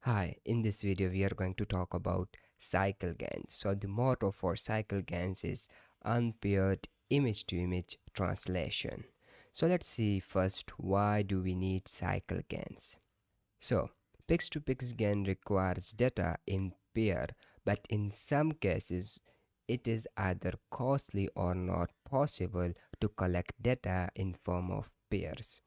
Hi, in this video we are going to talk about CycleGan. So the motto for CycleGans is unpaired image-to-image translation. So let's see first, why do we need CycleGans? So pix-to-pix GAN requires data in pair, but in some cases it is either costly or not possible to collect data in form of pairs.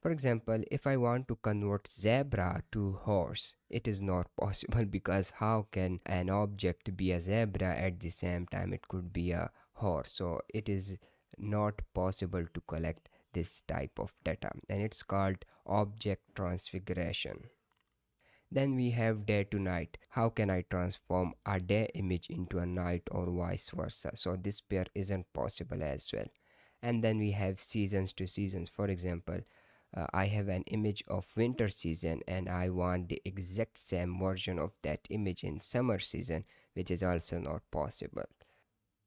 For example, if I want to convert zebra to horse, it is not possible because how can an object be a zebra at the same time it could be a horse? So it is not possible to collect this type of data, and it's called object transfiguration. Then we have day to night. How can I transform a day image into a night or vice versa? So this pair isn't possible as well. And then we have seasons to seasons. For example, I have an image of winter season and I want the exact same version of that image in summer season, which is also not possible.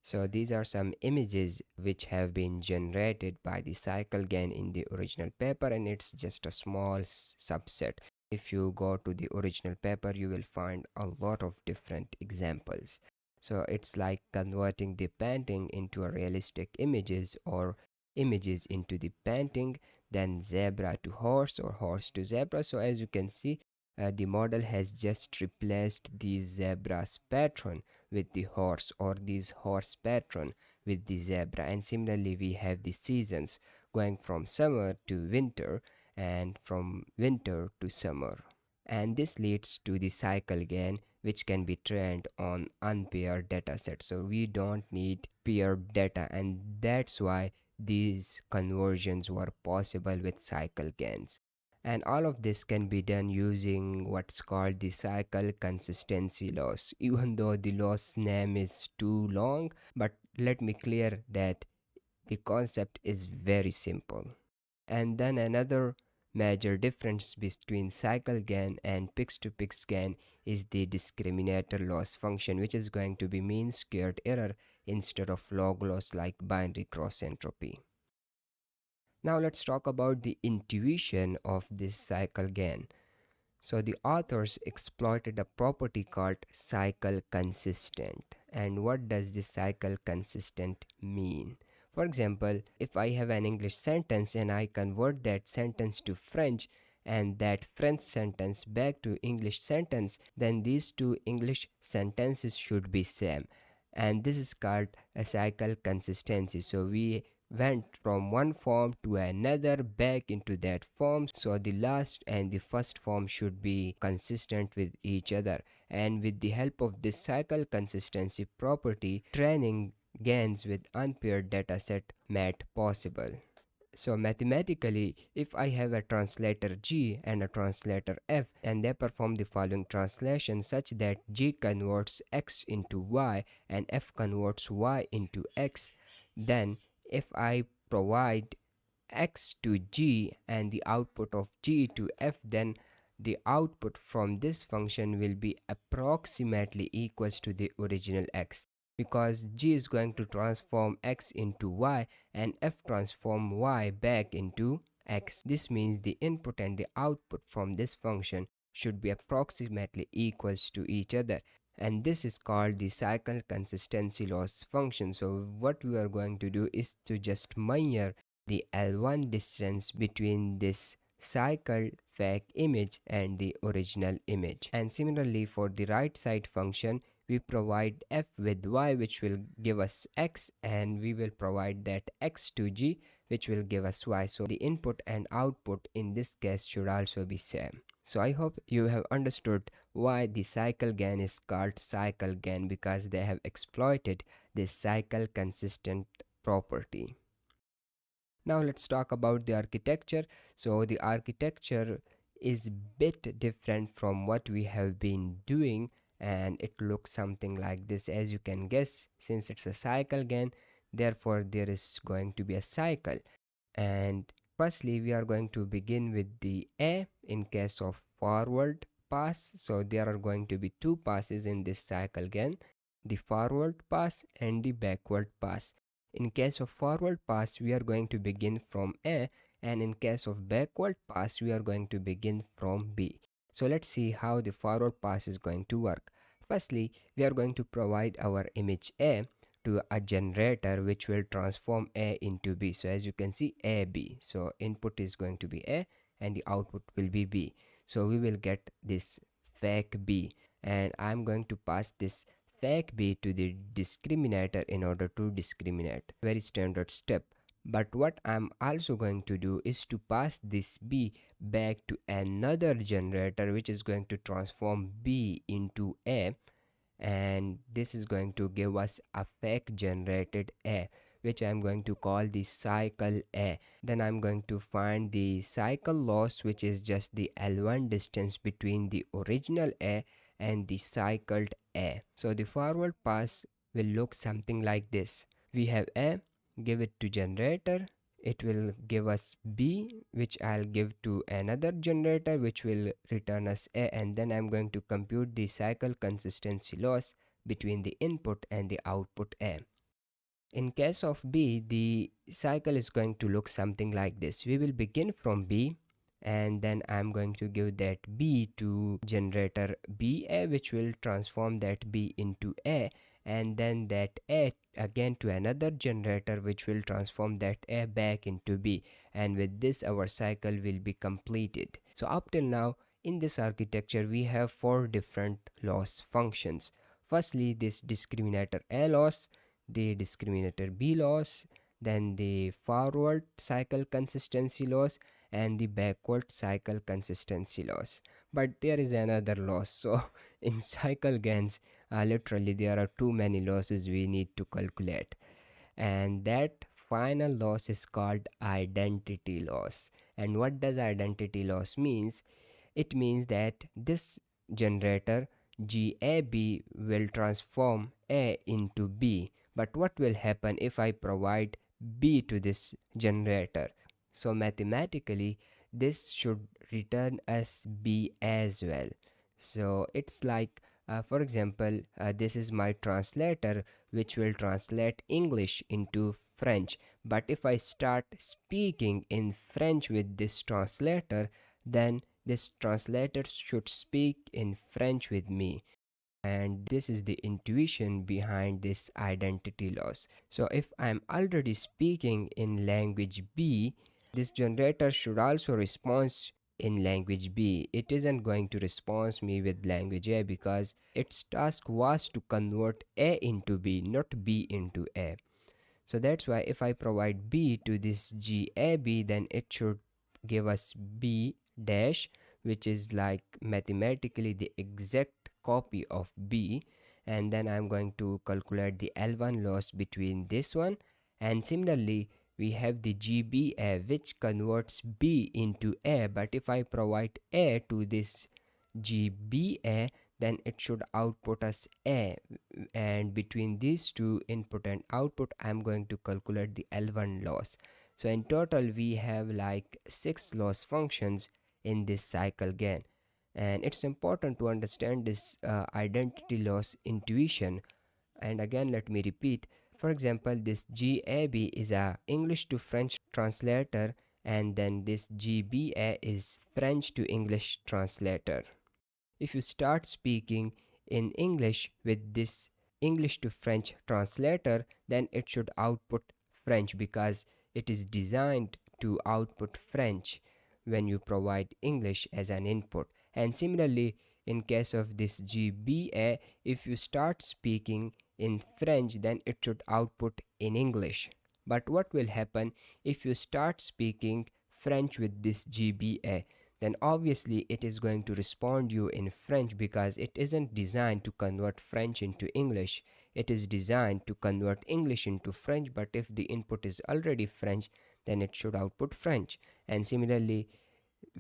So these are some images which have been generated by the CycleGan in the original paper, and it's just a small subset. If you go to the original paper, you will find a lot of different examples. So it's like converting the painting into a realistic images, or images into the painting, then zebra to horse or horse to zebra. So as you can see, the model has just replaced the zebra's pattern with the horse, or this horse pattern with the zebra. And similarly we have the seasons going from summer to winter and from winter to summer. And this leads to the CycleGan, which can be trained on unpaired dataset. So we don't need paired data, and that's why these conversions were possible with CycleGans. And all of this can be done using what's called the cycle consistency loss, even though the loss name is too long. But let me clear that the concept is very simple. And then another major difference between CycleGan and pix-to-pix GAN is the discriminator loss function, which is going to be mean squared error instead of log loss like binary cross entropy. Now let's talk about the intuition of this CycleGan. So the authors exploited a property called cycle consistent. And what does this cycle consistent mean? For example, if I have an English sentence and I convert that sentence to French and that French sentence back to English sentence, then these two English sentences should be same. And this is called a cycle consistency. So we went from one form to another back into that form, so the last and the first form should be consistent with each other. And with the help of this cycle consistency property, training GANs with unpaired dataset made possible. So mathematically, if I have a translator G and a translator F, and they perform the following translation such that G converts X into Y and F converts Y into X, then if I provide X to G and the output of G to F, then the output from this function will be approximately equals to the original X, because G is going to transform X into Y and F transform Y back into X. This means the input and the output from this function should be approximately equals to each other, and this is called the cycle consistency loss function. So what we are going to do is to just measure the L1 distance between this cycled fake image and the original image. And similarly for the right side function, we provide F with Y, which will give us X, and we will provide that X to G, which will give us Y. So the input and output in this case should also be same. So I hope you have understood why the CycleGan is called CycleGan, because they have exploited this cycle consistent property. Now let's talk about the architecture. So the architecture is bit different from what we have been doing, and it looks something like this. As you can guess, since it's a CycleGan, therefore there is going to be a cycle. And firstly we are going to begin with the A in case of forward pass. So there are going to be two passes in this CycleGan, the forward pass and the backward pass. In case of forward pass, we are going to begin from A, and in case of backward pass, we are going to begin from B. So let's see how the forward pass is going to work. Firstly, we are going to provide our image A to a generator which will transform A into B. So as you can see, A B. So input is going to be A and the output will be B. So we will get this fake B, and I'm going to pass this fake B to the discriminator in order to discriminate. Very standard step. But what I'm also going to do is to pass this B back to another generator which is going to transform B into A, and this is going to give us a fake generated A, which I'm going to call the cycle A. Then I'm going to find the cycle loss, which is just the L1 distance between the original A and the cycled A. So the forward pass will look something like this. We have A, give it to generator, it will give us B, which I'll give to another generator which will return us A, and then I'm going to compute the cycle consistency loss between the input and the output A. In case of B, the cycle is going to look something like this. We will begin from B, and then I'm going to give that B to generator BA, which will transform that B into A, and then that A again to another generator which will transform that A back into B, and with this our cycle will be completed. So up till now in this architecture we have four different loss functions. Firstly, this discriminator A loss, the discriminator B loss, then the forward cycle consistency loss, and the backward cycle consistency loss. But there is another loss. So in CycleGans, literally there are too many losses we need to calculate, and that final loss is called identity loss. And what does identity loss means? It means that this generator GAB will transform A into B. But what will happen if I provide B to this generator? So mathematically, this should return us B as well. So it's like, for example, this is my translator which will translate English into French. But if I start speaking in French with this translator, then this translator should speak in French with me. And this is the intuition behind this identity loss. So if I'm already speaking in language B, this generator should also respond in language B. It isn't going to respond me with language A because its task was to convert A into B, not B into A. So that's why if I provide B to this GAB, then it should give us B dash, which is like mathematically the exact copy of B. And then I'm going to calculate the L1 loss between this one. And similarly, we have the GBA, which converts B into A. But if I provide A to this GBA, then it should output us A, and between these two input and output I'm going to calculate the L1 loss. So in total we have like 6 loss functions in this CycleGan, and it's important to understand this identity loss intuition. And again, let me repeat. For example, this GAB is a English to French translator, and then this GBA is French to English translator. If you start speaking in English with this English to French translator, then it should output French because it is designed to output French when you provide English as an input. And similarly, in case of this GBA, if you start speaking in French, then it should output in English. But what will happen if you start speaking French with this GBA? Then obviously it is going to respond you in French because it isn't designed to convert French into English. It is designed to convert English into French, but if the input is already French, then it should output French. And similarly,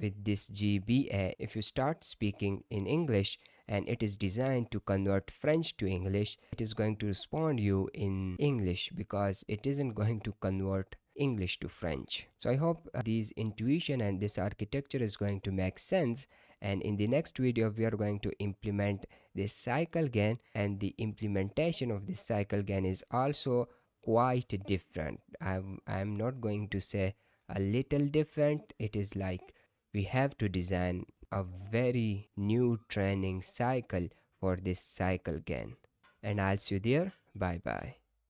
with this GBA, if you start speaking in English and it is designed to convert French to English, it is going to respond you in English because it isn't going to convert English to French. So I hope these intuition and this architecture is going to make sense, and in the next video we are going to implement this CycleGan, and the implementation of this CycleGan is also quite different. I'm not going to say a little different. It is like we have to design a very new training cycle for this CycleGan. And I'll see you there. Bye bye.